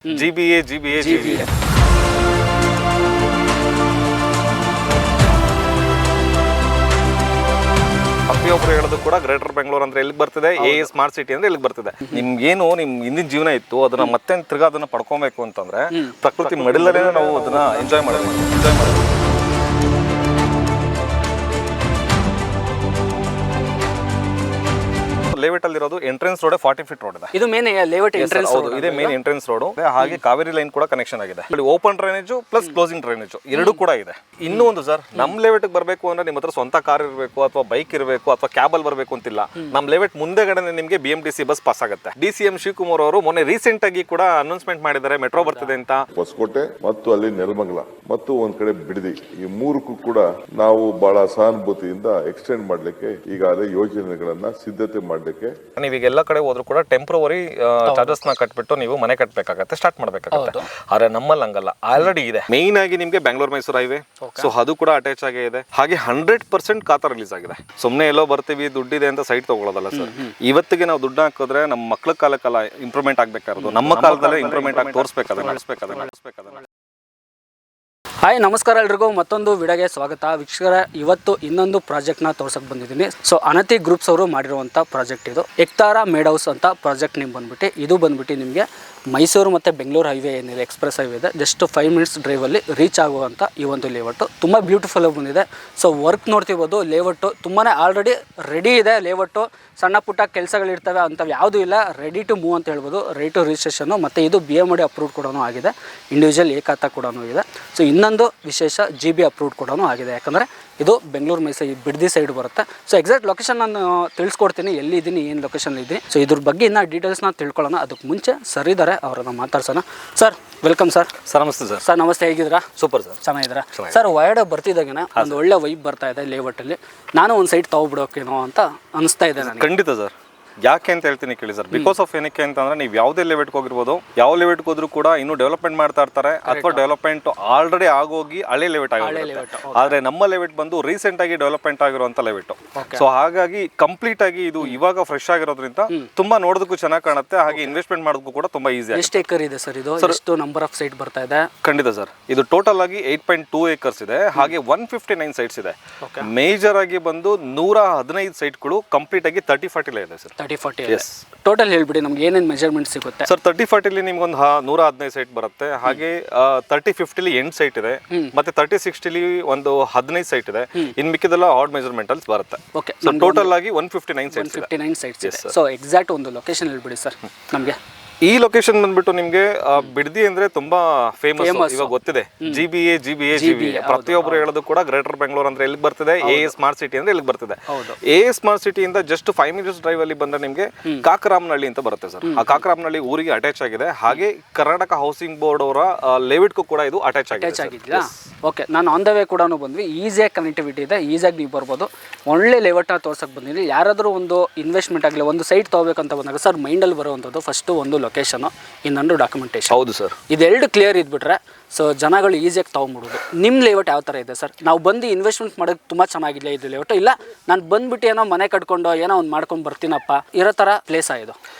GBA. ಪ್ರತಿಯೊಬ್ಬರು ಹೇಳೋದು ಕೂಡ ಗ್ರೇಟರ್ ಬೆಂಗಳೂರು ಅಂದ್ರೆ ಎಲ್ಲಿಗೆ ಬರ್ತಿದೆ, ಸ್ಮಾರ್ಟ್ ಸಿಟಿ ಅಂದ್ರೆ ಎಲ್ಲಿಗೆ ಬರ್ತಿದೆ. ನಿಮ್ಗೇನು ನಿಮ್ ಹಿಂದಿನ ಜೀವನ ಇತ್ತು, ಅದನ್ನ ಮತ್ತೆ ತಿರ್ಗಾ ಅದನ್ನ ಪಡ್ಕೊಬೇಕು ಅಂತಂದ್ರೆ ಪ್ರಕೃತಿ ಮಡಿಲಲ್ಲೇ ನಾವು ಅದನ್ನ ಎಂಜಾಯ್ ಮಾಡಬೇಕು. ಲೇಔಟ್ ಅಲ್ಲಿ ಇರೋದು ಎಂಟ್ರೆನ್ಸ್ ರೋಡ್ 40 ಫೀಟ್ ರೋಡ್ ಇದೆ. ಇದು ಮೇನ್ ಲೇಔಟ್ ಎಂಟ್ರೆನ್ಸ್ ರೋಡ್ ಇದೆ, ಮೇನ್ ಎಂಟ್ರೆನ್ಸ್ ರೋಡ್. ಹಾಗೆ ಕಾವೇರಿ ಲೈನ್ ಕೂಡ ಕನೆಕ್ಷನ್ ಆಗಿದೆ. ಇಲ್ಲಿ open drainage plus closing drainage ಎರಡು ಕೂಡ ಇದೆ. ಇನ್ನೂ ಒಂದು ಸರ್, ನಮ್ ಲೇಔಟ್ ಬರಬೇಕು ಅಂದ್ರೆ ನಿಮ್ಮ ಹತ್ರ ಸ್ವಂತ ಕಾರ್ ಇರಬೇಕು ಅಥವಾ ಬೈಕ್ ಇರಬೇಕು ಅಥವಾ ಕ್ಯಾಬಲ್ ಬರಬೇಕು ಅಂತಿಲ್ಲ. ನಮ್ ಲೇಔಟ್ ಮುಂದೆಗಡೆ ನಿಮಗೆ BMTC ಬಸ್ ಪಾಸ್ ಆಗುತ್ತೆ. DCM ಶಿವಕುಮಾರ್ ಅವರು ಮೊನ್ನೆ ರೀಸೆಂಟ್ ಆಗಿ ಕೂಡ ಅನೌನ್ಸ್ಮೆಂಟ್ ಮಾಡಿದ್ದಾರೆ, ಮೆಟ್ರೋ ಬರ್ತಿದೆ ಅಂತ. ಹೊಸಕೋಟೆ ಮತ್ತು ಅಲ್ಲಿ ನೆಲಮಂಗಲ ಮತ್ತು ಒಂದ್ ಕಡೆ ಬಿಡದಿ, ಈ ಮೂರಕ್ಕೂ ಕೂಡ ನಾವು ಬಹಳ ಸಹಾನುಭೂತಿಯಿಂದ ಎಕ್ಸ್ಟೆಂಡ್ ಮಾಡ್ಲಿಕ್ಕೆ ಈಗಾಗಲೇ ಯೋಜನೆಗಳನ್ನ ಸಿದ್ಧತೆ ಮಾಡ್ಲಿಕ್ಕೆ. ನೀವೀಗ ಎಲ್ಲ ಕಡೆ ಹೋದ್ರು ಕೂಡ ಟೆಂಪ್ರವರಿ ಚಾರ್ಜಸ್ ನ ಕಟ್ಬಿಟ್ಟು ನೀವು ಮನೆ ಕಟ್ಟಬೇಕಾಗತ್ತೆ, ಸ್ಟಾರ್ಟ್ ಮಾಡಬೇಕಾಗುತ್ತೆ. ಆದ್ರೆ ನಮ್ಮಲ್ಲಿ ಹಂಗಲ್ಲ, ಆಲ್ರೆಡಿ ಇದೆ. ಮೇನ್ ಆಗಿ ನಿಮ್ಗೆ ಬೆಂಗಳೂರು ಮೈಸೂರು ಹೈವೇ, ಸೊ ಅದು ಕೂಡ ಅಟ್ಯಾಚ್ ಆಗೇ ಇದೆ. ಹಾಗೆ 100% ಖಾತಾ ರಿಲೀಸ್ ಆಗಿದೆ. ಸುಮ್ನೆ ಎಲ್ಲೋ ಬರ್ತೀವಿ ದುಡ್ಡಿದೆ ಅಂತ ಸೈಟ್ ತಗೊಳ್ಳೋದಲ್ಲ ಸರ್. ಇವತ್ತಿಗೆ ನಾವು ದುಡ್ಡು ಹಾಕಿದ್ರೆ ನಮ್ಮ ಮಕ್ಳ ಕಾಲಕ್ಕೆಲ್ಲ ಇಂಪ್ರೂವ್ಮೆಂಟ್ ಆಗ್ಬೇಕಾದ್ರು, ನಮ್ಮ ಕಾಲದಲ್ಲೇ ಇಂಪ್ರೂವ್ಮೆಂಟ್ ಆಗಿ ತೋರಿಸ್ಬೇಕಾದ್ರೆ. ಹಾಯ್, ನಮಸ್ಕಾರ ಎಲ್ರಿಗೂ. ಮತ್ತೊಂದು ವಿಡಿಯೋಗೆ ಸ್ವಾಗತ. ವೀಕ್ಷಕರ, ಇವತ್ತು ಇನ್ನೊಂದು ಪ್ರಾಜೆಕ್ಟ್ನ ತೋರ್ಸಕ್ಕೆ ಬಂದಿದ್ದೀನಿ. ಸೊ ಅನತಿ ಗ್ರೂಪ್ಸ್ ಅವರು ಮಾಡಿರುವಂಥ ಪ್ರಾಜೆಕ್ಟ್ ಇದು. ಎಕ್ತಾರಾ ಮೇಡ್ ಹೌಸ್ ಅಂತ ಪ್ರಾಜೆಕ್ಟ್ ನೇಮ್ ಬಂದ್ಬಿಟ್ಟು, ಇದು ಬಂದ್ಬಿಟ್ಟು ನಿಮಗೆ ಮೈಸೂರು ಮತ್ತು ಬೆಂಗಳೂರು ಹೈವೇ ಏನಿದೆ, ಎಕ್ಸ್ಪ್ರೆಸ್ ಹೈವೇ ಇದೆ, ಜಸ್ಟ್ 5 ಮಿನಿಟ್ಸ್ ಡ್ರೈವಲ್ಲಿ ರೀಚ್ ಆಗುವಂಥ ಈ ಒಂದು ಲೇಔಟು ತುಂಬ ಬ್ಯೂಟಿಫುಲ್ ಆಗಿ ಬಂದಿದೆ. ಸೊ ವರ್ಕ್ ನೋಡ್ತಿರ್ಬೋದು, ಲೇಔಟು ತುಂಬಾ ಆಲ್ರೆಡಿ ರೆಡಿ ಇದೆ. ಲೇಔಟು ಸಣ್ಣ ಪುಟ್ಟ ಕೆಲಸಗಳಿರ್ತವೆ, ಅಂಥವು ಯಾವುದೂ ಇಲ್ಲ, ರೆಡಿ ಟು ಮೂವ್ ಅಂತ ಹೇಳ್ಬೋದು. ರೆಡಿ ಟು ರಿಜಿಸ್ಟ್ರೇಷನು, ಮತ್ತು ಇದು BMD ಅಪ್ರೂವ್ಡ್ ಕೂಡ ಆಗಿದೆ, ಇಂಡಿವಿಜುವಲ್ ಏಕಾತ ಕೂಡ ಇದೆ. ಸೊ ಇನ್ನೊಂದು ವಿಶೇಷ GB ಅಪ್ರೂವ್ಡ್ ಕೂಡ ಆಗಿದೆ, ಯಾಕಂದರೆ ಇದು ಬೆಂಗಳೂರು ಮೈಸೂರು ಬಿಡದಿ ಸೈಡ್ ಬರುತ್ತೆ. ಸೊ ಎಕ್ಸಾಕ್ಟ್ ಲೊಕೇಶನ್ ನಾನು ತಿಳಿಸ್ಕೊಡ್ತೀನಿ, ಎಲ್ಲಿದ್ದೀನಿ, ಏನು ಲೊಕೇಶನ್ ಇದ್ದೀನಿ. ಸೊ ಇದ್ರ ಬಗ್ಗೆ ಇನ್ನೂ ಡೀಟೇಲ್ಸ್ನ ತಿಳ್ಕೊಳ್ಳೋಣ. ಅದಕ್ಕೆ ಮುಂಚೆ ಸರ್ ಇದ್ದಾರೆ, ಅವರನ್ನು ಮಾತಾಡ್ಸೋಣ. Sir welcome sir. ಸರ್ ನಮಸ್ತೆ ಸರ್. ಸರ್ ನಮಸ್ತೆ, ಹೇಗಿದ್ದೀರಾ? Super sir. ಚೆನ್ನಾಗಿದ್ದೀರಾ ಸರ್? ಹೊರಗಡೆ ಬರ್ತಿದ್ದಾಗೇನೆ ಒಂದು ಒಳ್ಳೆ ವೈಬ್ ಬರ್ತಾ ಇದೆ ಲೇಔಟಲ್ಲಿ. ನಾನು ಒಂದು ಸೈಟ್ ತಗೊಬಿಡೋಕೇನೋ ಅಂತ ಅನಿಸ್ತಾ ಇದೆ ನನಗೆ. ಖಂಡಿತ ಸರ್. ಯಾಕೆ ಅಂತ ಹೇಳ್ತೀನಿ ಕೇಳಿ ಸರ್. ಬಿಕಾಸ್ ಆಫ್ ಏನಕ್ಕೆ ಅಂತಂದ್ರೆ, ನೀವು ಯಾವುದೇ ಲೆವೆಟ್ಗೆ ಹೋಗಿರ್ಬೋದು, ಯಾವ ಲೆವೆಟ್ಗೆ ಹೋದ್ರೂ ಕೂಡ ಇನ್ನೂ ಡೆವಲಪ್ಮೆಂಟ್ ಮಾಡ್ತಾ ಇರ್ತಾರೆ, ಅಥವಾ ಡೆವಲಪ್ಮೆಂಟ್ ಆಲ್ರೆಡಿ ಆಗೋಗಿ ಹಳೆ ಲೆವೆಟ್ ಆಗಿರುತ್ತೆ. ಆದ್ರೆ ನಮ್ಮ ಲೆವೆಟ್ ಬಂದು ರೀಸೆಂಟ್ ಆಗಿ ಡೆವಲಪ್ಮೆಂಟ್ ಆಗಿರುವಂತ ಲೆವೆಟ್. ಸೊ ಹಾಗಾಗಿ ಕಂಪ್ಲೀಟ್ ಆಗಿ ಇದು ಇವಾಗ ಫ್ರೆಶ್ ಆಗಿರೋದ್ರಿಂದ ತುಂಬಾ ನೋಡೋದಕ್ಕೂ ಚೆನ್ನಾಗಿ ಕಾಣುತ್ತೆ, ಹಾಗೆ ಇನ್ವೆಸ್ಟ್ಮೆಂಟ್ ಮಾಡೋದಕ್ಕೂ ಕೂಡ ತುಂಬಾ ಈಸಿ. ಎಷ್ಟು ಏಕರ್ ಇದೆ ಸರ್ ಇದು? ಎಷ್ಟು ನಂಬರ್ ಆಫ್ ಸೈಟ್ ಬರ್ತಾ ಇದೆ? ಖಂಡಿತ ಸರ್, ಇದು ಟೋಟಲ್ ಆಗಿ 8.2 ಏಕರ್ಸ್ ಇದೆ. ಹಾಗೆ 159 ಸೈಟ್ಸ್ ಇದೆ. ಮೇಜರ್ ಆಗಿ ಬಂದು 115 ಸೈಟ್ಗಳು ಕಂಪ್ಲೀಟ್ ಆಗಿ 30-40 ಇದೆ ಸರ್. 30-40 ಟೋಟಲ್ ಹೇಳ್ಬಿಡಿ ನಮ್ಗೆ ಏನೇನು ಮೆಜರ್ಮೆಂಟ್ ಸಿಗುತ್ತೆ ಸರ್. 30-40 ನಿಮ್ಗೆ ಒಂದು 115 ಸೈಟ್ ಬರುತ್ತೆ. ಹಾಗೆ 30-50 8 ಸೈಟ್ ಇದೆ, ಮತ್ತೆ 30-60 ಒಂದು 15 ಸೈಟ್ ಇದೆ. ಇನ್ ಮಿಕ್ಕಿದೆಲ್ಲ ಆಡ್ ಮೆಜರ್ಮೆಂಟ್ ಅಲ್ಲಿ ಬರುತ್ತೆ. ಸೊ ಟೋಟಲ್ ಆಗಿ 159 ಸೈಟ್ಸ್ ಇದೆ. ಸೊ ಎಕ್ಸಾಕ್ಟ್ ಒಂದು ಲೊಕೇಶನ್ ಹೇಳ್ಬಿಡಿ ಸರ್ ನಮಗೆ. ಈ ಲೊಕೇಶನ್ ಬಂದ್ಬಿಟ್ಟು ನಿಮ್ಗೆ ಬಿಡದಿ ಅಂದ್ರೆ ತುಂಬಾ ಫೇಮಸ್, ಇವಾಗ ಗೊತ್ತಿದೆ. GBA. ಪ್ರತಿಯೊಬ್ಬರು ಹೇಳೋದು ಕೂಡ ಗ್ರೇಟರ್ ಬೆಂಗಳೂರು ಅಂದ್ರೆ ಎಲ್ಲಿಗೆ ಬರ್ತಿದೆ, ಸ್ಮಾರ್ಟ್ ಸಿಟಿ ಅಂದ್ರೆ ಎಲ್ಲಿಗೆ ಬರ್ತಿದೆ. ಸ್ಮಾರ್ಟ್ ಸಿಟಿಯಿಂದ ಜಸ್ಟ್ 5 ಮಿನಿಟ್ಸ್ ಡ್ರೈವ್ ಅಲ್ಲಿ ಬಂದ್ರೆ ನಿಮ್ಗೆ ಕಾಕರಾಮನಹಳ್ಳಿ ಅಂತ ಬರುತ್ತೆ ಸರ್. ಆ ಕಾಕರಾಮನಹಳ್ಳಿ ಊರಿಗೆ ಅಟ್ಯಾಚ್ ಆಗಿದೆ. ಹಾಗೆ ಕರ್ನಾಟಕ ಹೌಸಿಂಗ್ ಬೋರ್ಡ್ ಅವರ ಲೇಔಟ್ಗೂ ಕೂಡ ಇದು ಅಟ್ಯಾಚ್ ಆಗಿದೆ. ಓಕೆ, ನಾನು ಆನ್ ದ ವೇ ಕೂಡ ಬಂದ್ವಿ. ಈಸಿಯಾಗಿ ಕನೆಕ್ಟಿವಿಟಿ ಇದೆ, ಈಸಿಯಾಗಿ ನೀವು ಬರ್ಬೋದು. ಒಳ್ಳೆ ಲೇಔಟ್ನ ತೋರ್ಸಕ್ಕೆ ಬಂದಿದ್ದೀನಿ. ಯಾರಾದರೂ ಒಂದು ಇನ್ವೆಸ್ಟ್ಮೆಂಟ್ ಆಗಲಿ, ಒಂದು ಸೈಟ್ ತೊಗೋಬೇಕಂತ ಬಂದಾಗ ಸರ್ ಮೈಂಡಲ್ಲಿ ಬರುವಂಥದ್ದು ಫಸ್ಟು ಒಂದು ಲೊಕೇಶನ್, ಇನ್ನೊಂದು ಡಾಕ್ಯುಮೆಂಟೇಶನ್. ಹೌದು ಸರ್, ಇದೆರಡು ಕ್ಲಿಯರ್ ಇದ್ಬಿಟ್ರೆ ಸೊ ಜನಗಳು ಈಸಿಯಾಗಿ ತೊಗೊಂಬಿಡೋದು. ನಿಮ್ಮ ಲೇಔಟ್ ಯಾವ ಥರ ಇದೆ ಸರ್? ನಾವು ಬಂದು ಇನ್ವೆಸ್ಟ್ಮೆಂಟ್ ಮಾಡೋದು ತುಂಬ ಚೆನ್ನಾಗಿಲ್ಲ ಇದು ಲೇಔಟ್, ಇಲ್ಲ ನಾನು ಬಂದುಬಿಟ್ಟು ಏನೋ ಮನೆ ಕಟ್ಕೊಂಡು ಏನೋ ಒಂದು ಮಾಡ್ಕೊಂಡು ಬರ್ತೀನಪ್ಪ ಇರೋ ಥರ ಪ್ಲೇಸಾ ಇದು?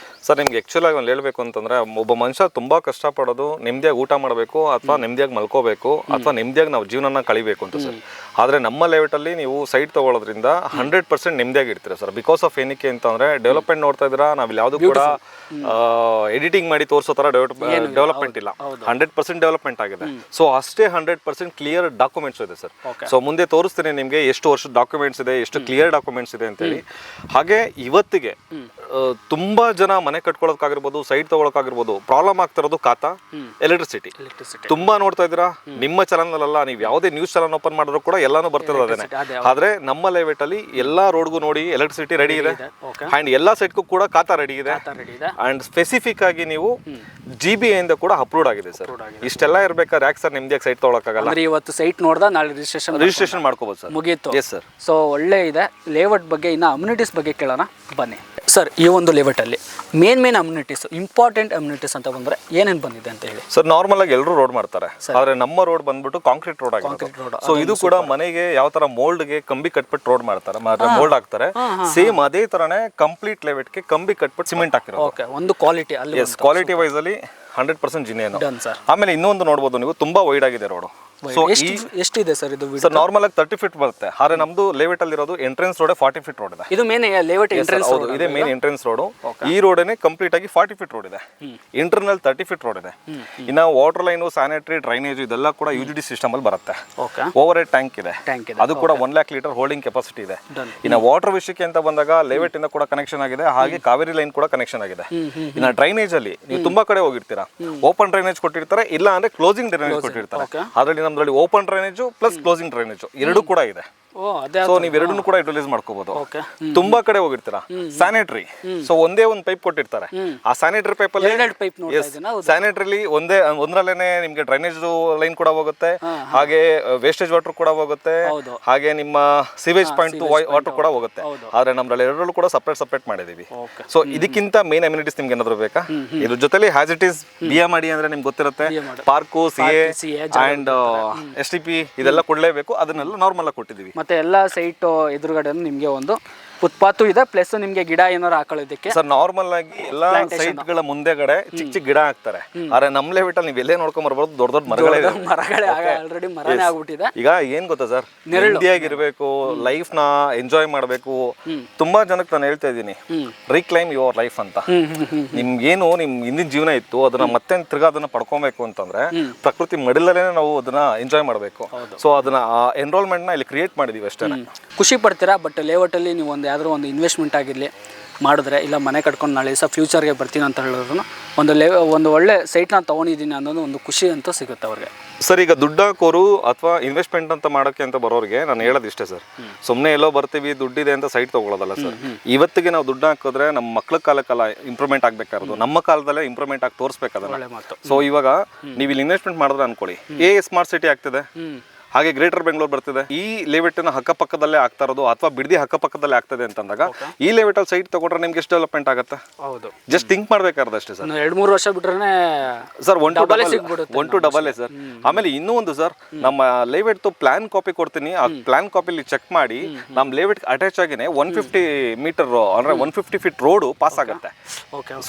ಸರ್, ನಿಮ್ಗೆ ಆ್ಯಕ್ಚುಲ್ ಆಗಿ ಒಂದು ಹೇಳಬೇಕು ಅಂತಂದರೆ, ಒಬ್ಬ ಮನುಷ್ಯ ತುಂಬ ಕಷ್ಟಪಡೋದು ನೆಮ್ಮದಿಯಾಗಿ ಊಟ ಮಾಡಬೇಕು, ಅಥವಾ ನೆಮ್ಮದಿಯಾಗಿ ಮಲ್ಕೋಬೇಕು, ಅಥವಾ ನೆಮ್ಮದಿಯಾಗಿ ನಾವು ಜೀವನನ ಕಳಿಬೇಕು ಅಂತ ಸರ್. ಆದರೆ ನಮ್ಮ ಲೆವೆಟಲ್ಲಿ ನೀವು ಸೈಟ್ ತೊಗೊಳೋದ್ರಿಂದ 100% ನೆಮ್ಮದಿಯಾಗಿ ಇರ್ತೀರ ಸರ್. ಬಿಕಾಸ್ ಆಫ್ ಏನಕ್ಕೆ ಅಂತಂದರೆ, ಡೆವಲಪ್ಮೆಂಟ್ ನೋಡ್ತಾ ಇದ್ದೀರಾ, ನಾವು ಯಾವುದು ಕೂಡ ಎಡಿಟಿಂಗ್ ಮಾಡಿ ತೋರಿಸೋ ಥರ ಡೆವಲಪ್ಮೆಂಟ್ ಇಲ್ಲ. 100% ಡೆವಲಪ್ಮೆಂಟ್ ಆಗಿದೆ. ಸೊ ಅಷ್ಟೇ 100% ಕ್ಲಿಯರ್ ಡಾಕ್ಯುಮೆಂಟ್ಸ್ ಇದೆ ಸರ್. ಸೊ ಮುಂದೆ ತೋರಿಸ್ತೀನಿ ನಿಮಗೆ ಎಷ್ಟು ವರ್ಷದ ಡಾಕ್ಯುಮೆಂಟ್ಸ್ ಇದೆ, ಎಷ್ಟು ಕ್ಲಿಯರ್ ಡಾಕ್ಯುಮೆಂಟ್ಸ್ ಇದೆ ಅಂತೇಳಿ. ಹಾಗೆ ಇವತ್ತಿಗೆ ತುಂಬಾ ಜನ ಮನೆ ಕಟ್ಕೊಳ್ಳೋದಕ್ಕಾಗಿರ್ಬೋದು, ಸೈಟ್ ತಗೊಳಕಾಗಿರ್ಬೋದು, ಪ್ರಾಬ್ಲಮ್ ಆಗ್ತಿರೋದು ಖಾತಾ, ಎಲೆಕ್ಟ್ರಿಸಿಟಿ. ತುಂಬಾ ನೋಡ್ತಾ ಇದ್ದೀರಾ, ನಿಮ್ಮ ಚಾನಲ್ ಅಲ್ಲ, ನೀವು ಯಾವುದೇ ನ್ಯೂಸ್ ಚಾನಲ್ ಓಪನ್ ಮಾಡಿದ್ರು ಕೂಡ ಎಲ್ಲಾನು ಬರ್ತಿರೋದು ಅದೇನೆ. ಆದ್ರೆ ನಮ್ಮ ಲೆವೆಟ್ ಅಲ್ಲಿ ಎಲ್ಲಾ ರೋಡ್ಗೂ ನೋಡಿ ಎಲೆಕ್ಟ್ರಿಸಿಟಿ ರೆಡಿ ಇದೆ, ಅಂಡ್ ಎಲ್ಲಾ ಸೈಟ್ಗೂ ಕೂಡ ಖಾತಾ ರೆಡಿ ಇದೆ. ಅಂಡ್ ಸ್ಪೆಸಿಫಿಕ್ ಆಗಿ ನೀವು GBA ಇಂದ ಕೂಡ ಅಪ್ರೂವ್ಡ್ ಆಗಿದೆ ಸರ್. ಇಷ್ಟೆಲ್ಲ ಇರ್ಬೇಕಾದ್ರೆ ಯಾಕೆ ಸರ್ ನಿಮ್ದಿಯಾಗಿ ಸೈಟ್ ತಗೊಳಕ್ಕಾಗಲ್ಲ? ಇವತ್ತು ಸೈಟ್ ನೋಡ್ದ ನಾಳೆ ರಿಜಿಸ್ಟ್ರೇಷನ್ ಮಾಡ್ಕೋಬಹುದು ಸರ್, ಮುಗೀತು. Yes sir. ಸೊ ಒಳ್ಳೆ ಇದೆ. ಲೇಔಟ್ ಬಗ್ಗೆ ಇನ್ನು ಅಮ್ಯುನಿಟೀಸ್ ಬಗ್ಗೆ ಕೇಳೋಣ ಬನ್ನಿ ಸರ್. ಈ ಒಂದು ಲೇಔಟಲ್ಲಿ ಮೇನ್ ಅಮ್ಯುನಿಟೀಸ್, ಇಂಪಾರ್ಟೆಂಟ್ ಅಮ್ಯುನಿಟೀಸ್ ಅಂತ ಬಂದ್ರೆ ಏನೇನು ಬಂದಿದೆ ಅಂತ ಹೇಳಿ ಸರ್. ನಾರ್ಮಲ್ ಆಗಿ ಎಲ್ಲರೂ ರೋಡ್ ಮಾಡ್ತಾರೆ, ಆದ್ರೆ ನಮ್ಮ ರೋಡ್ ಬಂದ್ಬಿಟ್ಟು ಕಾಂಕ್ರೀಟ್ ರೋಡ್ ಆಗಿದೆ. ಸೊ ಇದು ಕೂಡ ಮನೆಗೆ ಯಾವ ತರ ಮೋಲ್ಡ್ಗೆ ಕಂಬಿ ಕಟ್ಬಿಟ್ಟು ರೋಡ್ ಮಾಡ್ತಾರೆ, ಮೋಲ್ಡ್ ಹಾಕ್ತಾರೆ, ಸೇಮ್ ಅದೇ ತರನೇ ಕಂಪ್ಲೀಟ್ ಲೆವೆಟ್ಗೆ ಕಂಬಿ ಕಟ್ಬಿಟ್ಟು ಸಿಮೆಂಟ್ ಹಾಕಿರೋದು. ಒಂದು ಕ್ವಾಲಿಟಿ ಅಲ್ಲಿ ಕ್ವಾಲಿಟಿ ವೈಸ್ ಅಲ್ಲಿ 100% ಜಿನೇನು. Done sir. ಆಮೇಲೆ ಇನ್ನೊಂದು ನೋಡ್ಬೋದು ನೀವು, ತುಂಬಾ ವೈಡ್ ಆಗಿದೆ ರೋಡು. ಸೊ ಎಷ್ಟಿದೆ ಸರ್ ಇದು? ಸರ್ ನಾರ್ಮಲ್ ಆಗಿ 30 ಫೀಟ್ ಬರುತ್ತೆ, ಆದ್ರೆ ನಮ್ದು ಲೇಔಟ್ ಅಲ್ಲಿ ಇರೋದು ಎಂಟ್ರೆನ್ಸ್ ರೋಡ್ 40 ಫೀಟ್ ರೋಡ್ ಇದೆ. ಇದು ಮೇನ್ ಲೇಔಟ್ ಎಂಟ್ರೆನ್ಸ್ ಹೌದು, ಇದೇ ಮೇನ್ ಎಂಟ್ರೆನ್ಸ್ ರೋಡ್. ಈ ರೋಡನೇ ಕಂಪ್ಲೀಟ್ ಆಗಿ 40 ಫೀಟ್ ರೋಡ್ ಇದೆ, ಇಂಟರ್ನಲ್ 30 ಫೀಟ್ ರೋಡ್ ಇದೆ. ಇನ್ನು ವಾಟರ್ ಲೈನ್, ಸ್ಯಾನಿಟರಿ, ಡ್ರೈನೇಜ್ ಇದೆಲ್ಲ ಕೂಡ UGD ಸಿಸ್ಟಮ್ ಅಲ್ಲಿ ಬರುತ್ತೆ. ಓವರ್ ಹೆಡ್ ಟ್ಯಾಂಕ್ ಇದೆ, ಅದು ಕೂಡ 1 lakh ಲೀಟರ್ ಹೋಲ್ಡಿಂಗ್ ಕೆಪಾಸಿಟಿ ಇದೆ. ಇನ್ನು ವಾಟರ್ ವಿಷಯಕ್ಕೆ ಅಂತ ಬಂದಾಗ ಲೇಔಟ್ ಇಂದ ಕೂಡ ಕನೆಕ್ಷನ್ ಆಗಿದೆ, ಹಾಗೆ ಕಾವೇರಿ ಲೈನ್ ಕೂಡ ಕನೆಕ್ಷನ್ ಆಗಿದೆ. ಇನ್ನು ಡ್ರೈನೇಜ್ ಅಲ್ಲಿ ನೀವು ತುಂಬಾ ಕಡೆ ಹೋಗಿರ್ತೀರಾ, ಓಪನ್ ಡ್ರೈನೇಜ್ ಕೊಟ್ಟಿರ್ತಾರೆ, ಇಲ್ಲ ಅಂದ್ರೆ ಕ್ಲೋಸಿಂಗ್ ಡ್ರೈನೇಜ್ ಕೊಟ್ಟಿರ್ತಾರೆ. ಅದರಲ್ಲಿ ನಮ್ದ್ರಲ್ಲಿ open drainage plus closing drainage ಎರಡು ಕೂಡ ಇದೆ. ಸೊ ನೀವು ಎರಡನ್ನೂ ಕೂಡ ಯುಟಿಲೈಸ್ ಮಾಡ್ಕೋಬಹುದು. ತುಂಬಾ ಕಡೆ ಹೋಗಿರ್ತೀರಾ, ಸ್ಯಾನಿಟರಿ, ಸೊ ಒಂದೇ ಒಂದು ಪೈಪ್ ಕೊಟ್ಟಿರ್ತಾರೆ, ಆ ಸ್ಯಾನಿಟರಿ ಪೈಪ್ ಅಲ್ಲಿ ಸ್ಯಾನಿಟರಿ ಒಂದ್ರಲ್ಲೇನೆ ನಿಮ್ಗೆ ಡ್ರೈನೇಜ್ ಲೈನ್ ಕೂಡ ಹೋಗುತ್ತೆ, ಹಾಗೆ ವೇಸ್ಟೇಜ್ ವಾಟರ್ ಕೂಡ ಹೋಗುತ್ತೆ, ಹಾಗೆ ನಿಮ್ಮ ಸಿವೇಜ್ ಪಾಯಿಂಟ್ ವಾಟರ್ ಕೂಡ ಹೋಗುತ್ತೆ. ಆದ್ರೆ ನಮ್ದ್ರಲ್ಲಿ ಎರಡರಲ್ಲೂ ಕೂಡ ಸಪ್ರೇಟ್ ಮಾಡಿದೀವಿ. ಸೊ ಇದಕ್ಕಿಂತ ಮೇನ್ ಅಮ್ಯುನಿಟೀಸ್ ನಿಮ್ಗೆ ಏನಾದ್ರು ಬೇಕಾ? ಇದ್ರ ಜೊತೆಲಿ ಹ್ಯಾಸ್ ಇಟ್ ಈಸ್ BMRD ಅಂದ್ರೆ ನಿಮ್ಗೆ ಗೊತ್ತಿರುತ್ತೆ, ಪಾರ್ಕು, CA ಅಂಡ್ STP ಇದೆಲ್ಲ ಕೊಡ್ಲೇಬೇಕು. ಅದನ್ನೆಲ್ಲ ನಾರ್ಮಲ್ ಆಗಿ ಕೊಟ್ಟಿದೀವಿ. ಮತ್ತೆ ಎಲ್ಲ ಸೈಟ್ ಎದುರುಗಡೆ ನಿಮಗೆ ಒಂದು ಫುಟ್ಪಾತ್ ಇದೆ, ಪ್ಲಸ್ ನಿಮಗೆ ಗಿಡ ಏನಾರು ಹಾಕೊಳ್ಳೋದಕ್ಕೆ. ಸರ್ ನಾರ್ಮಲ್ ಆಗಿ ಎಲ್ಲಾ ಸೈಟ್ ಗಳ ಮುಂದೆಗಡೆ ಚಿಕ್ಕ ಗಿಡ ಹಾಕ್ತಾರೆ, ಆದ್ರೆ ನಮ್ ಲೆವೆಟ್ ಅಲ್ಲಿ ನೀವು ಎಲ್ಲೇ ನೋಡ್ಕೊಂಡ್ ಬರ್ಬೋದು, ದೊಡ್ಡ ಮರಗಳೇ ಆಲ್ರೆಡಿ ಮರನೇ ಆಗ್ಬಿಟ್ಟಿದೆ. ಈಗ ಏನ್ ಗೊತ್ತಾ ಸರ್, ನೆಮ್ಮದಿಯಾಗಿರ್ಬೇಕು, ಲೈಫ್ ನ ಎಂಜಾಯ್ ಮಾಡ್ಬೇಕು. ತುಂಬಾ ಜನಕ್ಕೆ ನಾನು ಹೇಳ್ತಾ ಇದ್ದೀನಿ, ರೀಕ್ಲೈಮ್ ಯುವರ್ ಲೈಫ್ ಅಂತ. ನಿಮ್ಗೇನು ನಿಮ್ ಹಿಂದಿನ ಜೀವನ ಇತ್ತು, ಅದನ್ನ ಮತ್ತೆ ತಿರ್ಗಾ ಅದನ್ನ ಪಡ್ಕೊಬೇಕು ಅಂತಂದ್ರೆ ಪ್ರಕೃತಿ ಮಡಿಲಲ್ಲೇ ನಾವು ಅದನ್ನ ಎಂಜಾಯ್ ಮಾಡ್ಬೇಕು. ಸೊ ಅದನ್ನ ಎನ್ರೋಲ್ಮೆಂಟ್ ನ ಇಲ್ಲಿ ಕ್ರಿಯೇಟ್ ಮಾಡಿದೀವಿ ಅಷ್ಟೇ. ಖುಷಿ ಪಡ್ತೀರಾ, ಬಟ್ ಲೇಔಟ್ ಅಲ್ಲಿ ನೀವು ಯಾವ್ದಾದ್ರು ಒಂದು ಇನ್ವೆಸ್ಟ್ಮೆಂಟ್ ಆಗಿರಲಿ ಮಾಡಿದ್ರೆ, ಇಲ್ಲ ಮನೆ ಕಟ್ಕೊಂಡು ನಾಳೆ ದಿವಸ ಫ್ಯೂಚರ್ಗೆ ಬರ್ತೀನಿ ಅಂತ ಹೇಳಿದ್ರು ಒಂದು ಒಳ್ಳೆ ಸೈಟ್ನ ತೊಗೊಂಡಿದ್ದೀನಿ ಅನ್ನೋದು ಒಂದು ಖುಷಿ ಅಂತೂ ಸಿಗುತ್ತೆ ಅವ್ರಿಗೆ. ಸರ್ ಈಗ ದುಡ್ಡು ಹಾಕೋರು ಅಥವಾ ಇನ್ವೆಸ್ಟ್ಮೆಂಟ್ ಅಂತ ಮಾಡೋಕ್ಕೆ ಅಂತ ಬರೋರಿಗೆ ನಾನು ಹೇಳೋದು ಇಷ್ಟೇ ಸರ್, ಸುಮ್ಮನೆ ಎಲ್ಲೋ ಬರ್ತೀವಿ ದುಡ್ಡಿದೆ ಅಂತ ಸೈಟ್ ತೊಗೊಳ್ಳೋದಲ್ಲ ಸರ್. ಇವತ್ತಿಗೆ ನಾವು ದುಡ್ಡು ಹಾಕಿದ್ರೆ ನಮ್ಮ ಮಕ್ಳ ಕಾಲಕ್ಕೆಲ್ಲ ಇಂಪ್ರೂವ್ಮೆಂಟ್ ಆಗಬೇಕಾಗಿರೋದು, ನಮ್ಮ ಕಾಲದಲ್ಲೇ ಇಂಪ್ರೂವ್ಮೆಂಟ್ ಆಗಿ ತೋರಿಸ್ಬೇಕಾದ್ರೆ. ಸೊ ಇವಾಗ ನೀವು ಇಲ್ಲಿ ಇನ್ವೆಸ್ಟ್ಮೆಂಟ್ ಮಾಡಿದ್ರೆ ಅನ್ಕೊಳ್ಳಿ, ಸ್ಮಾರ್ಟ್ ಸಿಟಿ ಆಗ್ತಿದೆ, ಹಾಗೆ ಗ್ರೇಟರ್ ಬೆಂಗಳೂರು ಬರ್ತಿದೆ, ಈ ಲೇಔಟಿನ ಅಕ್ಕಪಕ್ಕದಲ್ಲೇ ಆಗ್ತಾ ಇರೋದು ಅಥವಾ ಬಿಡದಿ ಅಕ್ಕಪಕ್ಕದಲ್ಲೇ ಆಗ್ತದೆ ಅಂತಂದಾಗ ಈ ಲೇಔಟ್ ಅಲ್ಲಿ ಸೈಟ್ ತಗೊಂಡ್ರೆ ನಿಮ್ಗೆ ಎಷ್ಟು ಡೆವಲಪ್ಮೆಂಟ್ ಆಗುತ್ತೆ? ಹೌದು, ಜಸ್ಟ್ ಥಿಂಕ್ ಮಾಡ್ಬೇಕಾದ್ರೆ ಅಷ್ಟೇ ಸರ್. 2-3 ವರ್ಷ ಬಿಟ್ರೆ ಸರ್ 1 to double ಸರ್. ಆಮೇಲೆ ಇನ್ನೂ ಒಂದು ಸರ್, ನಮ್ಮ ಲೇಔಟ್ ಪ್ಲಾನ್ ಕಾಪಿ ಕೊಡ್ತೀನಿ, ಆ ಪ್ಲಾನ್ ಕಾಪಿಲಿ ಚೆಕ್ ಮಾಡಿ ನಮ್ಮ ಲೇಔಟ್ ಅಟ್ಯಾಚ್ ಆಗಿನೇ 150 ಮೀಟರ್ ಅಂದ್ರೆ 150 ಫೀಟ್ ರೋಡ್ ಪಾಸ್ ಆಗುತ್ತೆ.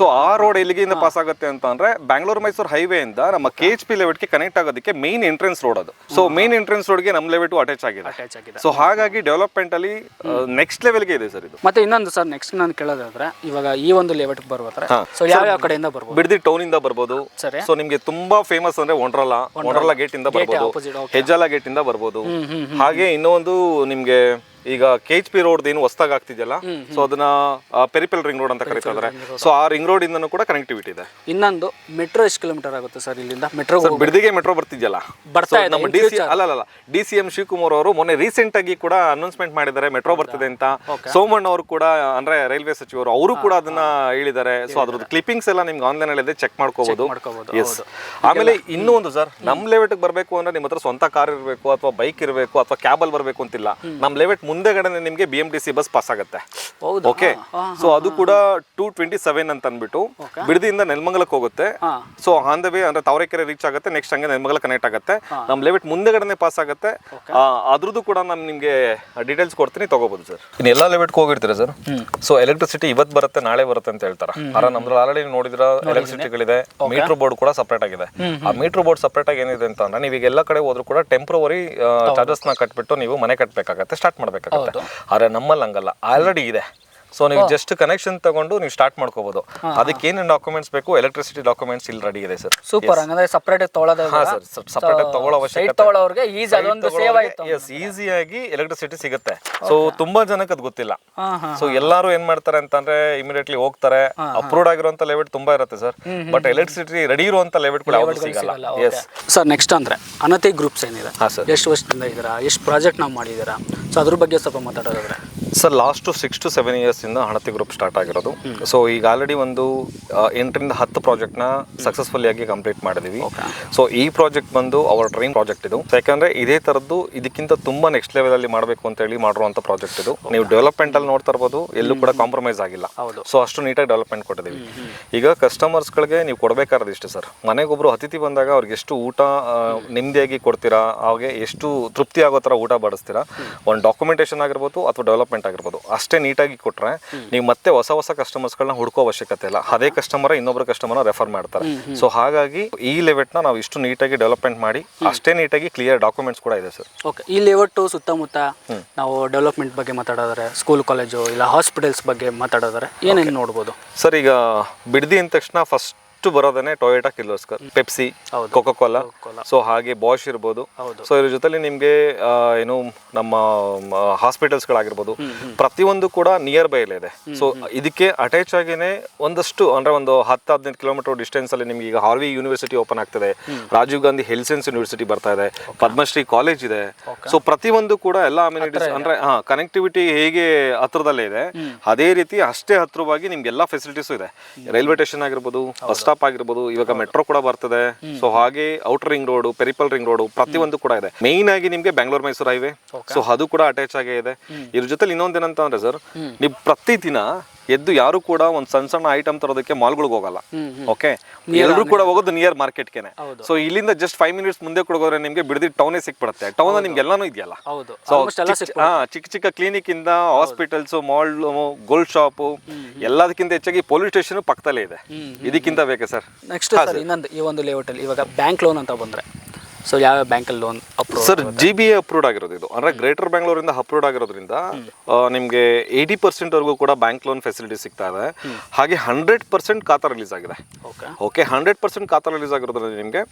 ಸೊ ಆ ರೋಡ್ ಎಲ್ಲಿಗೆಯಿಂದ ಪಾಸ್ ಆಗುತ್ತೆ ಅಂತ ಅಂದ್ರೆ ಬ್ಯಾಂಗ್ಳೂರ್ ಮೈಸೂರು ಹೈವೇ ಇಂದ ನಮ್ಮ KHP ಲೇಔಟ್ಗೆ ಕನೆಕ್ಟ್ ಆಗೋದಕ್ಕೆ ಮೇನ್ ಎಂಟ್ರೆನ್ಸ್ ರೋಡ್ ಅದು. ಸೊ ಮೇನ್ ಎಂಟ್ರೆನ್ಸ್ ರೋಡ್ಗೆ ನಮ್ಮ ಲೇಔಟ್ ಅಟ್ಯಾಚ್ ಆಗಿದೆ. ಸೊ ಹಾಗಾಗಿ ಡೆವಲಪ್ಮೆಂಟ್ ಅಲ್ಲಿ ನೆಕ್ಸ್ಟ್ ಲೆವೆಲ್ಗೆ ಇದೆ ಸರ್ ಇದು. ಮತ್ತೆ ಇನ್ನೊಂದು ಸರ್, ನೆಕ್ಸ್ಟ್ ನಾನು ಕೇಳೋದಾದ್ರೆ, ಇವಾಗ ಈ ಒಂದು ಲೇಔಟ್ ಬರ್ಬೋದ್ರೆ ಸೊ ಯಾವ ಕಡೆಯಿಂದ ಬರ್ಬೋದು? ಬಿಡದಿ ಟೌನ್ ಇಂದ ಬರ್ಬೋದು. ಸೊ ನಿಮ್ಗೆ ತುಂಬಾ ಫೇಮಸ್ ಅಂದ್ರೆ ಒಂಡ್ರಲ್ಲ ಗೇಟ್ ಇಂದ ಬರ್ಬೋದು, ಹೆಜ್ಜಾಲ ಗೇಟ್ ಇಂದ ಬರ್ಬೋದು. ಹಾಗೆ ಇನ್ನೊಂದು ನಿಮ್ಗೆ ಈಗ KHP ರೋಡ್ ಏನು ಹೊಸದಾಗಿ ಆಗ್ತಿದೆಯಲ್ಲ, ಸೊ ಅದನ್ನ ಪೆರಿಪೆಲ್ ರಿಂಗ್ ರೋಡ್ ಅಂತ ಕರೀತಾ ಇದ್ದಾರೆ. ಸೊ ಆ ರಿಂಗ್ ರೋಡ್ ಇಂದನೂ ಕೂಡ ಕನೆಕ್ಟಿವಿಟಿ ಇದೆ. ಇನ್ನೊಂದು ಮೆಟ್ರೋ ಎಷ್ಟು ಕಿಲೋಮೀಟರ್ ಆಗುತ್ತೆ ಸರ್ ಇಲ್ಲಿಂದ? ಮೆಟ್ರೋ ಬಿಡದಿಗೆ ಮೆಟ್ರೋ ಬರ್ತಿದ್ಯಲ್ಲ, ನಮ್ಮ DCM ಶಿವಕುಮಾರ್ ಅವರು ಮೊನ್ನೆ ರೀಸೆಂಟ್ ಆಗಿ ಕೂಡ ಅನೌನ್ಸ್ಮೆಂಟ್ ಮಾಡಿದ್ದಾರೆ ಮೆಟ್ರೋ ಬರ್ತಿದೆ ಅಂತ. ಸೋಮಣ್ಣ ಅವರು ಕೂಡ ಅಂದ್ರೆ ರೈಲ್ವೆ ಸಚಿವರು ಅವರು ಕೂಡ ಅದನ್ನ ಹೇಳಿದ್ದಾರೆ. ಸೊ ಅದ್ರದ್ದು ಕ್ಲಿಪ್ಪಿಂಗ್ಸ್ ಎಲ್ಲ ನಿಮ್ಗೆ ಆನ್ಲೈನ್ ಅಲ್ಲಿ ಚೆಕ್ ಮಾಡ್ಕೋಬಹುದು. ಆಮೇಲೆ ಇನ್ನೂ ಒಂದು ಸರ್, ನಮ್ ಲೇಔಟ್ ಬರ್ಬೇಕು ಅಂದ್ರೆ ನಿಮ್ಮ ಹತ್ರ ಸ್ವಂತ ಕಾರ್ ಇರಬೇಕು ಅಥವಾ ಬೈಕ್ ಇರಬೇಕು ಅಥವಾ ಕ್ಯಾಬಲ್ ಬರ್ಬೇಕು ಅಂತಿಲ್ಲ. ನಮ್ ಲೇಔಟ್ ಮುಂದೆಗಡೆ ನಿಮಗೆ BMTC ಬಸ್ ಪಾಸ್ ಆಗುತ್ತೆ. ಓಕೆ, ಸೊ ಅದು ಕೂಡ 227 ಅಂತ ಅಂದ್ಬಿಟ್ಟು ಬಿಡದಿಯಿಂದ ನೆಲಮಂಗಲಕ್ಕೆ ಹೋಗುತ್ತೆ. ಸೊ ಆನ್ ದ ವೇ ಅಂದ್ರೆ ತಾವರೆಕೆರೆ ರೀಚ್ ಆಗುತ್ತೆ, ನೆಕ್ಸ್ಟ್ ಹಂಗೆ ನೆಲಮಂಗಲ ಕನೆಕ್ಟ್ ಆಗುತ್ತೆ. ನಮ್ಮ ಲೇಔಟ್ ಮುಂದೆಗಡೆ ಪಾಸ್ ಆಗುತ್ತೆ. ಅದ್ರದ್ದು ಕೂಡ ನಾನು ನಿಮ್ಗೆ ಡೀಟೇಲ್ಸ್ ಕೊಡ್ತೀನಿ, ತಗೋಬಹುದು ಸರ್. ಇನ್ನು ಎಲ್ಲಾ ಲೇಔಟ್ಗೆ ಹೋಗಿರ್ತೀರಾ ಸರ್. ಸೊ ಎಲೆಕ್ಟ್ರಿಸಿಟಿ ಇವತ್ತು ಬರುತ್ತೆ ನಾಳೆ ಬರುತ್ತೆ ಅಂತ ಹೇಳ್ತಾರೆ. ನಮ್ದ್ರಲ್ಲಿ ಆಲ್ರೆಡಿ ನೋಡಿದ್ರ ಎಲೆಕ್ಟ್ರಿಸಿಟಿಗಳಿದೆ, ಮೀಟರ್ ಬೋರ್ಡ್ ಕೂಡ ಸಪರೇಟ್ ಆಗಿದೆ. ಆ ಮೀಟರ್ ಬೋರ್ಡ್ ಸಪರೇಟ್ ಆಗಿ ಏನಿದೆ ಅಂತ ಅಂದ್ರೆ, ನೀವೀಗ ಎಲ್ಲ ಕಡೆ ಹೋದ್ರು ಕೂಡ ಟೆಂಪ್ರವರಿ ಚಾರ್ಜಸ್ ನ ಕಟ್ಬಿಟ್ಟು ನೀವು ಮನೆ ಕಟ್ಟಬೇಕಾಗತ್ತೆ, ಸ್ಟಾರ್ಟ್ ಮಾಡ್ಬೇಕಾಗತ್ತೆ. ಆದ್ರೆ ನಮ್ಮಲ್ಲಿ ಹಂಗಲ್ಲ, ಆಲ್ರೆಡಿ ಇದೆ. ಸೊ ನೀವು ಜಸ್ಟ್ ಕನೆಕ್ಷನ್ ತಗೊಂಡು ನೀವು ಸ್ಟಾರ್ಟ್ ಮಾಡ್ಕೋಬಹುದು. ಅದಕ್ಕೆ ಏನೇನು ಡಾಕ್ಯುಮೆಂಟ್ಸ್ ಬೇಕು, ಎಲೆಕ್ಟ್ರಿಸಿಟಿ ಡಾಕ್ಯುಮೆಂಟ್ಸ್ ಇಲ್ಲಿ ರೆಡಿ ಇದೆ ಸರ್. ಸೂಪರ್. ಹಂಗಂದ್ರೆ ಸಪರೇಟ್ ತಗೊಳ್ಳೋದು, ಸಪರೇಟ್ ತಗೊಳ್ಳೋ ಅವಶ್ಯಕತೆ ಈಸಿಯಾಗಿ ಎಲೆಕ್ಟ್ರಿಸಿಟಿ ಸಿಗುತ್ತೆ. ಸೊ ತುಂಬಾ ಜನಕ್ಕೆ ಅದು ಗೊತ್ತಿಲ್ಲ. ಸೊ ಎಲ್ಲಾರು ಏನ್ ಮಾಡ್ತಾರೆ ಅಂತಂದ್ರೆ ಇಮಿಡಿಯೇಟ್ಲಿ ಹೋಗ್ತಾರೆ. ಅಪ್ರೂವ್ಡ್ ಆಗಿರುವಂತ ಲೇಔಟ್ ತುಂಬಾ ಇರುತ್ತೆ ಸರ್, ಬಟ್ ಎಲೆಕ್ಟ್ರಿಸಿಟಿ ರೆಡಿ ಇರುವಂತ ಲೇಔಟ್ ಕೂಡ ಯಾವ್ದು ಸಿಗಲ್ಲ. ಸರ್ ನೆಕ್ಸ್ಟ್ ಅಂದ್ರೆ ಅನತಿ ಗ್ರೂಪ್ಸ್ ಏನಿದೆ, ಎಷ್ಟು ವರ್ಷದಿಂದ ಇದ್ದೀರಾ, ಎಷ್ಟು ಪ್ರಾಜೆಕ್ಟ್ ನಾವು ಮಾಡಿದ್ದೀರಾ, ಸೊ ಅದ್ರ ಬಗ್ಗೆ ಸ್ವಲ್ಪ ಮಾತಾಡೋದಾದ್ರೆ? ಸರ್ ಲಾಸ್ಟ್ 6 to 7 years ಇಂದ ಹಣತಿ ಗ್ರೂಪ್ ಸ್ಟಾರ್ಟ್ ಆಗಿರೋದು. ಸೊ ಈಗ ಆಲ್ರೆಡಿ ಒಂದು 8ರಿಂದ 10 ಪ್ರಾಜೆಕ್ಟ್ನ ಸಕ್ಸಸ್ಫುಲ್ ಆಗಿ ಕಂಪ್ಲೀಟ್ ಮಾಡಿದೀವಿ. ಸೊ ಈ ಪ್ರಾಜೆಕ್ಟ್ ಬಂದು ಅವರ್ ಡ್ರೀಮ್ ಪ್ರಾಜೆಕ್ಟ್ ಇದು. ಯಾಕಂದ್ರೆ ಇದೇ ತರದ್ದು ಇದಕ್ಕಿಂತ ತುಂಬಾ ನೆಕ್ಸ್ಟ್ ಲೆವೆಲ್ ಅಲ್ಲಿ ಮಾಡಬೇಕು ಅಂತ ಹೇಳಿ ಮಾಡಿರುವಂತ ಪ್ರಾಜೆಕ್ಟ್ ಇದು. ನೀವು ಡೆವಲಪ್ಮೆಂಟ್ ಅಲ್ಲಿ ನೋಡ್ತಾ ಇರ್ಬೋದು, ಎಲ್ಲೂ ಕೂಡ ಕಾಂಪ್ರಮೈಸ್ ಆಗಿಲ್ಲ. ಸೊ ಅಷ್ಟು ನೀಟಾಗಿ ಡೆವಲಪ್ಮೆಂಟ್ ಕೊಟ್ಟಿದ್ದೀವಿ. ಈಗ ಕಸ್ಟಮರ್ಸ್ಗಳಿಗೆ ನೀವು ಕೊಡಬೇಕಾದ್ರೆ ಇಷ್ಟೇ ಸರ್, ಮನೆಗೊಬ್ರು ಅತಿಥಿ ಬಂದಾಗ ಅವ್ರಿಗೆ ಎಷ್ಟು ಊಟ ನೆಮ್ಮದಿಯಾಗಿ ಕೊಡ್ತೀರಾ, ಹಾಗೆ ಎಷ್ಟು ತೃಪ್ತಿ ಆಗೋ ಥರ ಊಟ ಬಡಿಸ್ತೀರಾ, ಒಂದು ಡಾಕ್ಯುಮೆಂಟೇಶನ್ ಆಗಿರ್ಬೋದು ಅಥವಾ ಡೆವಲಪ್ಮೆಂಟ್ ಡೆವಲಪ್ಮೆಂಟ್ ಆಗಿರ್ಬೋದು ಅಷ್ಟೇ ನೀಟಾಗಿ ಕೊಟ್ಟರೆ ನೀವು ಮತ್ತೆ ಹೊಸ ಕಸ್ಟಮರ್ಸ್ಗಳನ್ನ ಹುಡ್ಕೋ ಅವಶ್ಯಕತೆ ಇಲ್ಲ. ಅದೇ ಕಸ್ಟಮರ್ ಇನ್ನೊಬ್ಬರು ಕಸ್ಟಮರ್ನ ರೆಫರ್ ಮಾಡ್ತಾರೆ. ಸೊ ಹಾಗಾಗಿ ಈ ಲೇಔಟ್ನ ನಾವು ಇಷ್ಟು ನೀಟಾಗಿ ಡೆವಲಪ್ಮೆಂಟ್ ಮಾಡಿ ಅಷ್ಟೇ ನೀಟಾಗಿ ಕ್ಲಿಯರ್ ಡಾಕ್ಯುಮೆಂಟ್ಸ್ ಕೂಡ ಇದೆ ಸರ್. ಓಕೆ, ಈ ಲೇಔಟು ಸುತ್ತಮುತ್ತ ನಾವು ಡೆವಲಪ್ಮೆಂಟ್ ಬಗ್ಗೆ ಮಾತಾಡೋದಾರೆ, ಸ್ಕೂಲ್ ಕಾಲೇಜು ಇಲ್ಲ ಹಾಸ್ಪಿಟಲ್ಸ್ ಬಗ್ಗೆ ಮಾತಾಡೋದಾರೆ ಏನೇನು ನೋಡ್ಬೋದು ಸರ್? ಈಗ ಬಿಡದಿ ಅಂದ ತಕ್ಷಣ ಫಸ್ಟ್ ಬರೋದನ್ನೇ Toyota, Kirloskar, Pepsi, Coca Cola, so ಹಾಗೆ ಬಾಷ್ ಇರ್ಬೋದು. ಸೊ ಇದ್ರ ಜೊತೆಲಿ ನಿಮಗೆ ಏನು ನಮ್ಮ ಹಾಸ್ಪಿಟಲ್ಸ್ಗಳಾಗಿರ್ಬೋದು ಪ್ರತಿಯೊಂದು ಕೂಡ ನಿಯರ್ ಬೈ ಇದೆ. ಸೊ ಇದಕ್ಕೆ ಅಟ್ಯಾಚ್ ಆಗಿನೇ ಒಂದಷ್ಟು ಅಂದ್ರೆ ಒಂದು 10-15 ಕಿಲೋಮೀಟರ್ ಡಿಸ್ಟೆನ್ಸ್ ಅಲ್ಲಿ ನಿಮ್ಗೆ ಈಗ ಹಾರ್ವಿ ಯೂನಿವರ್ಸಿಟಿ ಓಪನ್ ಆಗ್ತದೆ, Rajiv Gandhi health science university ಬರ್ತಾ ಇದೆ, ಪದ್ಮಶ್ರೀ ಕಾಲೇಜ್ ಇದೆ. ಸೊ ಪ್ರತಿಯೊಂದು ಕೂಡ ಎಲ್ಲ ಅಮ್ಯುನಿಟೀಸ್ ಅಂದ್ರೆ ಕನೆಕ್ಟಿವಿಟಿ ಹೇಗೆ ಹತ್ರದಲ್ಲೇ ಇದೆ ಅದೇ ರೀತಿ ಅಷ್ಟೇ ಹತ್ರವಾಗಿ ನಿಮ್ಗೆ ಎಲ್ಲಾ ಫೆಸಿಲಿಟೀಸ್ ಇದೆ. ರೈಲ್ವೆ ಸ್ಟೇಷನ್ ಆಗಿರ್ಬೋದು, ಬಸ್ ಸ್ಟಾಪ್ ಆಗಿರ್ಬೋದು, ಇವಾಗ ಮೆಟ್ರೋ ಕೂಡ ಬರ್ತದೆ. ಸೊ ಹಾಗೆ outer ring road, peripheral ring road ಪ್ರತಿಯೊಂದು ಕೂಡ ಇದೆ. ಮೇನ್ ಆಗಿ ನಿಮ್ಗೆ ಬೆಂಗಳೂರು ಮೈಸೂರು ಹೈವೇ, ಸೊ ಅದು ಕೂಡ ಅಟ್ಯಾಚ್ ಆಗೇ ಇದೆ. ಇದ್ರ ಜೊತೆ ಇನ್ನೊಂದೇನಂತ ಅಂದ್ರೆ ಸರ್, ನೀವು ಪ್ರತಿದಿನ ಎದ್ದು ಯಾರು ಕೂಡ ಒಂದ್ ಸಣ್ಣ ಐಟಮ್ ತರೋದಕ್ಕೆ ಮಾಲ್ಗಳಿಗೆ ಹೋಗಲ್ಲ. ಓಕೆ, ಎಲ್ಲರೂ ಕೂಡ ಹೋಗೋದು ನಿಯರ್ ಮಾರ್ಕೆಟ್ಗೆನೆ. ಸೊ ಇಲ್ಲಿಂದ ಜಸ್ಟ್ 5 ಮಿನಿಟ್ಸ್ ಮುಂದೆ ಕೂಡ ಹೋದ್ರೆ ನಿಮ್ಗೆ ಬಿಡದಿ ಟೌನೇ ಸಿಕ್ಬಿಡುತ್ತೆ. ಟೌನ್ ನಿಮ್ಗೆ ಎಲ್ಲಾನು ಇದೆಯಲ್ಲ. ಸೊ ಚಿಕ್ಕ ಕ್ಲಿನಿಕ್ ಇಂದ ಹಾಸ್ಪಿಟಲ್ಸ್, ಮಾಲ್, ಗೋಲ್ಡ್ ಶಾಪ್ ಎಲ್ಲದಕ್ಕಿಂತ ಹೆಚ್ಚಾಗಿ ಪೊಲೀಸ್ ಸ್ಟೇಷನ್ ಪಕ್ಕದಲ್ಲೇ ಇದೆ. ಇದಕ್ಕಿಂತ ಬೇಕೆ ಸರ್? ನೆಕ್ಸ್ಟ್ ಸರ್ ಇನ್ನೊಂದು ಈ ಒಂದು ಲೇಔಟ್ ಅಲ್ಲಿ ಇವಾಗ ಬ್ಯಾಂಕ್ ಲೋನ್ ಅಂತ ಬಂದ್ರೆ ಸೊ ಯಾವ ಬ್ಯಾಂಕಲ್ಲಿ loan approve? Sir GBA approved ಆಗಿರೋದು ಇದು, ಅಂದ್ರೆ ಗ್ರೇಟರ್ ಬೆಂಗಳೂರಿಂದ ಅಪ್ರೂವ್ಡ್ ಆಗಿರೋದ್ರಿಂದ ನಿಮಗೆ 80% ವರೆಗೂ ಕೂಡ ಬ್ಯಾಂಕ್ ಲೋನ್ ಫೆಸಿಲಿಟಿ ಸಿಗ್ತಾ ಇದೆ. ಹಾಗೆ 100% ಖಾತಾ ರಿಲೀಸ್ ಆಗಿದೆ. ಓಕೆ, 100% ಖಾತಾ ರಿಲೀಸ್ ಆಗಿರೋದ್ರಿಂದ ನಿಮಗೆ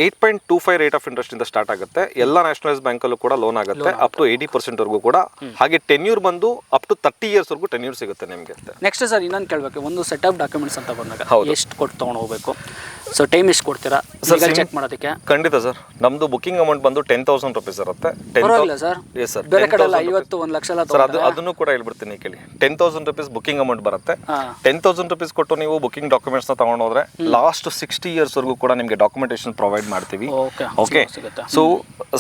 8.25 ರೇಟ್ ಆಫ್ ಇಂಟ್ರೆಸ್ಟ್ ಇಂದ ಸ್ಟಾರ್ಟ್ ಆಗುತ್ತೆ. ಎಲ್ಲ ನ್ಯಾಷನಲೈಸ್ ಬ್ಯಾಂಕಲ್ಲೂ ಕೂಡ ಲೋನ್ ಆಗುತ್ತೆ ಅಪ್ ಟು 80% ವರೆಗೂ ಕೂಡ. ಹಾಗೆ ಟೆನ್ಯೂರ್ ಬಂದು ಅಪ್ ಟು 30 ಇಯರ್ಸ್ ವರೆಗೂ ಟೆನ್ಯೂರ್ ಸಿಗುತ್ತೆ ನಿಮಗೆ. ನೆಕ್ಸ್ಟ್ ಸರ್ ಇನ್ನೊಂದು ಕೇಳಬೇಕು, ಒಂದು ಸೆಟ್ ಆಫ್ ಡಾಕ್ಯುಮೆಂಟ್ಸ್ ಅಂತ ಬಂದಾಗ ಎಷ್ಟು ಕೊಟ್ಟು ತೊಗೊಂಡು ಹೋಗ್ಬೇಕು? ಸೊ ಟೈಮ್ ಎಷ್ಟು ಕೊಡ್ತೀರಾ ಚೆಕ್ ಮಾಡೋದಕ್ಕೆ? ಖಂಡಿತ ಸರ್, ನಮ್ದು ಬುಕಿಂಗ್ ಅಮೌಂಟ್ ಬಂದು 10,000 rupees ಇರುತ್ತೆ. ಸರ್ ಬೇರೆ ಕಡೆ ಎಲ್ಲ 50-1 ಲಕ್ಷ ಸರ್ ಅದನ್ನು ಕೂಡ ಹೇಳ್ಬಿಡ್ತೀನಿ ಕೇಳಿ. 10,000 rupees ಬುಕಿಂಗ್ ಅಮೌಂಟ್ ಬರುತ್ತೆ. 10,000 rupees ಕೊಟ್ಟು ನೀವು ಬುಕಿಂಗ್ ಡಾಕ್ಯುಮೆಂಟ್ಸ್ ನ ತಗೊಂಡು ಹೋದ್ರೆ ಲಾಸ್ಟ್ 60 years ವರೆಗೂ ಕೂಡ ನಿಮಗೆ ಡಾಕ್ಯುಮೆಂಟೇಶನ್ ಪ್ರೊವೈಡ್ ಮಾಡ್ತೀವಿ. ಓಕೆ, ಸೊ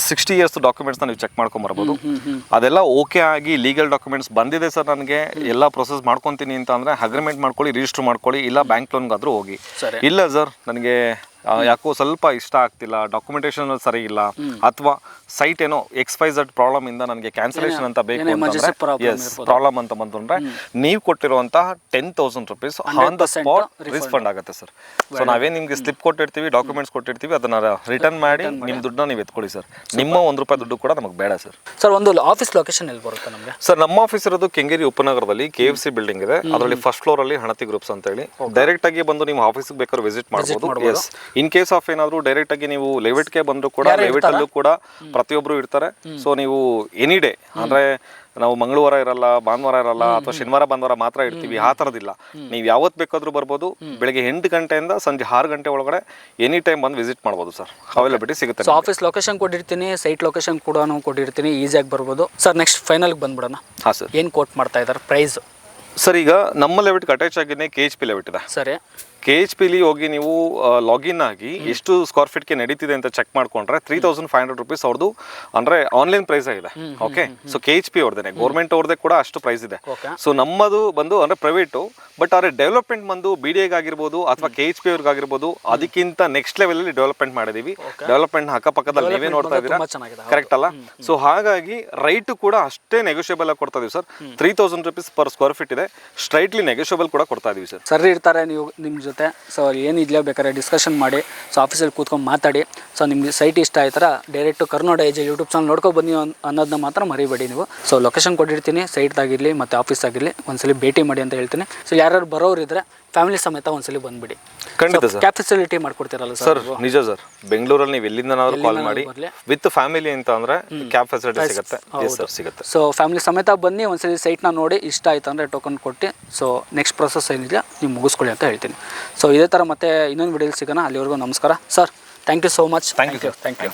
60 years ಡಾಕ್ಯುಮೆಂಟ್ಸ್ ನೀವು ಚೆಕ್ ಮಾಡ್ಕೊಂಡ್ ಬರ್ಬೋದು. ಅದೆಲ್ಲ ಓಕೆ ಆಗಿ ಲೀಗಲ್ ಡಾಕ್ಯುಮೆಂಟ್ಸ್ ಬಂದಿದೆ ಸರ್, ನನಗೆ ಎಲ್ಲ ಪ್ರೊಸೆಸ್ ಮಾಡ್ಕೊಂತೀನಿ ಅಂತ ಅಂದ್ರೆ ಅಗ್ರಿಮೆಂಟ್ ಮಾಡ್ಕೊಳ್ಳಿ, ರಿಜಿಸ್ಟರ್ ಮಾಡ್ಕೊಳ್ಳಿ, ಇಲ್ಲ ಬ್ಯಾಂಕ್ ಲೋನ್ಗಾದ್ರೂ ಹೋಗಿ. ಇಲ್ಲ ಸರ್ ನನಗೆ ಯಾಕೋ ಸ್ವಲ್ಪ ಇಷ್ಟ ಆಗ್ತಿಲ್ಲ, ಡಾಕ್ಯುಮೆಂಟೇಶನ್ ಸರಿ ಇಲ್ಲ, ಅಥವಾ ಸೈಟ್ ಏನೋ XYZ ಪ್ರಾಬ್ಲಮ್ ಇಂದ ನನಗೆ ಕ್ಯಾನ್ಸಲೇಷನ್ ಅಂತ ಬೇಕು ಅಂತಂದ್ರೆ, ಪ್ರಾಬ್ಲಮ್ ಅಂತ ಬಂದ್ರೆ ನೀವು ಕೊಟ್ಟಿರುವಂತಹ 10,000 rupees on the spot refund ಆಗುತ್ತೆ ಸರ್. ಸೊ ನಾವೇ ನಿಮ್ಗೆ ಸ್ಲಿಪ್ ಕೊಟ್ಟಿರ್ತೀವಿ, ಡಾಕ್ಯುಮೆಂಟ್ಸ್ ಕೊಟ್ಟಿರ್ತೀವಿ, ಅದನ್ನ ರಿಟರ್ನ್ ಮಾಡಿ ನಿಮ್ ದುಡ್ಡನ್ನ ನೀವು ಎತ್ಕೊಳ್ಳಿ ಸರ್. ನಿಮ್ಮ ₹1 ದುಡ್ಡು ಕೂಡ ನಮಗೆ ಬೇಡ ಸರ್. ಸರ್ ಒಂದು ಆಫೀಸ್ ಲೊಕೇಶನ್ ಎಲ್ಲಿ ಬರುತ್ತೆ ನಮಗೆ? ಸರ್ ನಮ್ಮ ಆಫೀಸ್ ಇರೋದು ಕೆಂಗೇರಿ ಉಪನಗರದಲ್ಲಿ KFC ಬಿಲ್ಡಿಂಗ್ ಇದೆ. ಅದರಲ್ಲಿ ಫಸ್ಟ್ ಫ್ಲೋರ್ ಅಲ್ಲಿ ಹಣತಿ ಗ್ರೂಪ್ಸ್ ಅಂತ ಹೇಳಿ. ಡೈರೆಕ್ಟ್ ಆಗಿ ಬಂದು ನೀವು ಆಫೀಸ್ಗೆ ಬೇಕಾದ್ರೆ ವಿಸಿಟ್ ಮಾಡಬಹುದು. ಎಸ್, ಇನ್ ಕೇಸ್ ಆಫ್ ಏನಾದ್ರು ಡೈರೆಕ್ಟ್ ಆಗಿ ನೀವು ಲೆವೆಟ್ಗೆ ಬಂದ್ರು ಕೂಡ ಲೆವೆಟ್ ಅಲ್ಲೂ ಕೂಡ ಪ್ರತಿಯೊಬ್ರು ಇರ್ತಾರೆ. ಸೊ ನೀವು ಎನಿ ಡೇ ಅಂದ್ರೆ ನಾವು ಮಂಗಳವಾರ ಇರಲ್ಲ, ಭಾನುವಾರ ಇರಲ್ಲ, ಅಥವಾ ಶನಿವಾರ ಭಾನುವಾರ ಮಾತ್ರ ಇರ್ತೀವಿ, ಆ ಥರದಿಲ್ಲ. ನೀವು ಯಾವತ್ತು ಬೇಕಾದ್ರೂ ಬರ್ಬೋದು. ಬೆಳಗ್ಗೆ 8 ಗಂಟೆಯಿಂದ ಸಂಜೆ 6 ಗಂಟೆ ಒಳಗಡೆ ಎನಿ ಟೈಮ್ ಬಂದು ವಿಸಿಟ್ ಮಾಡ್ಬೋದು ಸರ್. ಅವೈಲಬಿಲಿಟಿ ಸಿಗುತ್ತೆ. ಸೊ ಆಫೀಸ್ ಲೊಕೇಶನ್ ಕೊಟ್ಟಿರ್ತೀನಿ, ಸೈಟ್ ಲೊಕೇಶನ್ ಕೂಡ ಕೊಟ್ಟಿರ್ತೀನಿ, ಈಸಿಯಾಗಿ ಬರ್ಬೋದು ಸರ್. ನೆಕ್ಸ್ಟ್ ಫೈನಲ್ಗೆ ಬಂದ್ಬಿಡೋಣ. ಹಾಂ ಸರ್, ಏನು ಕೋಟ್ ಮಾಡ್ತಾ ಇದ್ದಾರೆ ಪ್ರೈಸ್? ಸರ್ ಈಗ ನಮ್ಮ ಲೆವೆಟ್ಗೆ ಅಟ್ಯಾಚ್ ಆಗಿನೇ KHP ಲೆವೆಟ್ ಇದೆ. ಸರಿ, KHPಲಿ ಹೋಗಿ ನೀವು ಲಾಗಿನ್ ಆಗಿ ಎಷ್ಟು ಸ್ಕ್ವೇರ್ ಫೀಟ್ಗೆ ನಡೀತಿದೆ ಅಂತ ಚೆಕ್ ಮಾಡ್ಕೊಂಡ್ರೆ 3,500 rupees ಅವ್ರದ್ದು ಅಂದ್ರೆ ಆನ್ಲೈನ್ ಪ್ರೈಸ್ ಆಗಿದೆ. ಓಕೆ, ಸೊ KHP ಅವ್ರದೇನೆ, ಗೌರ್ಮೆಂಟ್ ಅವ್ರದೇ ಕೂಡ ಅಷ್ಟು ಪ್ರೈಸ್ ಇದೆ. ಸೊ ನಮ್ಮದು ಬಂದು ಅಂದ್ರೆ ಪ್ರೈವೇಟು, ಬಟ್ ಅವ್ರ ಡೆವಲಪ್ಮೆಂಟ್ ಬಂದು BDA ಆಗಿರ್ಬೋದು ಅಥವಾ KHP ಅವ್ರಿಗಾಗಿರ್ಬೋದು ಅದಕ್ಕಿಂತ ನೆಕ್ಸ್ಟ್ ಲೆವೆಲ್ ಅಲ್ಲಿ ಡೆವಲಪ್ಮೆಂಟ್ ಮಾಡಿದೀವಿ. ಡೆವಲಪ್ಮೆಂಟ್ ಅಕ್ಕಪಕ್ಕದಲ್ಲಿ ನೀವೇ ನೋಡ್ತಾ ಇದ್ದೀರಾ, ಕರೆಕ್ಟ್ ಅಲ್ಲ? ಸೊ ಹಾಗಾಗಿ ರೈಟ್ ಕೂಡ ಅಷ್ಟೇ ನೆಗೋಷಿಯಬಲ್ ಆಗಿ ಕೊಡ್ತಾ ಇದೀವಿ sir. 3,000 rupees per square feet ಇದೆ, ಸ್ಟ್ರೈಟ್ಲಿ ನೆಗೋಷಿಯಬಲ್ ಕೂಡ ಕೊಡ್ತಾ ಇದೀವಿ ಸರ್. ಸರ್ ಇರ್ತಾರೆ ನೀವು ನಿಮ್ಮ ಜೊತೆ. ಸೊ ಏನಿದೆಯೋ ಬೇಕಾದ್ರೆ ಡಿಸ್ಕಷನ್ ಮಾಡಿ, ಸೊ ಆಫೀಸಲ್ಲಿ ಕೂತ್ಕೊಂಡು ಮಾತಾಡಿ. ಸೊ ನಿಮಗೆ ಸೈಟ್ ಇಷ್ಟ ಆಯ್ತಾರ direct Karnataka Age YouTube channel ನೋಡ್ಕೊ ಬನ್ನಿ ಅನ್ನೋದನ್ನ ಮಾತ್ರ ಮರಿಬೇಡಿ ನೀವು. ಸೊ ಲೊಕೇಶನ್ ಕೊಟ್ಟಿರ್ತೀನಿ, ಸೈಟ್ದಾಗಿರಲಿ ಮತ್ತು ಆಫೀಸ್ ಆಗಿರಲಿ ಒಂದ್ಸಲಿ ಭೇಟಿ ಮಾಡಿ ಅಂತ ಹೇಳ್ತೀನಿ. ಸೊ ಯಾರು ಬರೋರು ಇದ್ರೆ ಫ್ಯಾಮಿಲಿ ಸಮೇತ ಒಂದ್ಸಲಿ ಬಂದ್ಬಿಡಿ. ಖಂಡಿತ ಸರ್. ಕ್ಯಾಬ್ ಫೆಸಿಲಿಟಿ ಮಾಡ್ಕೊಡ್ತೀರಲ್ಲ ಸರ್? ನಿಜ ಸರ್, ಬೆಂಗಳೂರಲ್ಲಿ ನೀವು ಎಲ್ಲಿಂದನಾದ್ರೂ ಕಾಲ್ ಮಾಡಿ ವಿತ್ ಫ್ಯಾಮಿಲಿ ಅಂತ ಅಂದ್ರೆ ಕ್ಯಾಬ್ ಫೆಸಿಲಿಟಿ ಸಿಗುತ್ತೆ. ಸರ್ ಸಿಗುತ್ತೆ. ಸೊ ಫ್ಯಾಮಿಲಿ ಸಮೇತ ಬನ್ನಿ, ಒಂದ್ಸಲಿ ಸೈಟ್ನ ನೋಡಿ ಇಷ್ಟ ಆಯ್ತು ಅಂದರೆ ಟೋಕನ್ ಕೊಟ್ಟು ಸೊ ನೆಕ್ಸ್ಟ್ ಪ್ರೊಸೆಸ್ ಏನಿಲ್ಲ ನೀವು ಮುಗಿಸ್ಕೊಳ್ಳಿ ಅಂತ ಹೇಳ್ತೀನಿ. ಸೊ ಇದೇ ಥರ ಮತ್ತೆ ಇನ್ನೊಂದು ವಿಡಿಯೋಲಿ ಸಿಗೋಣ. ಅಲ್ಲಿವರೆಗೂ ನಮಸ್ಕಾರ sir. Thank you so much. Thank you.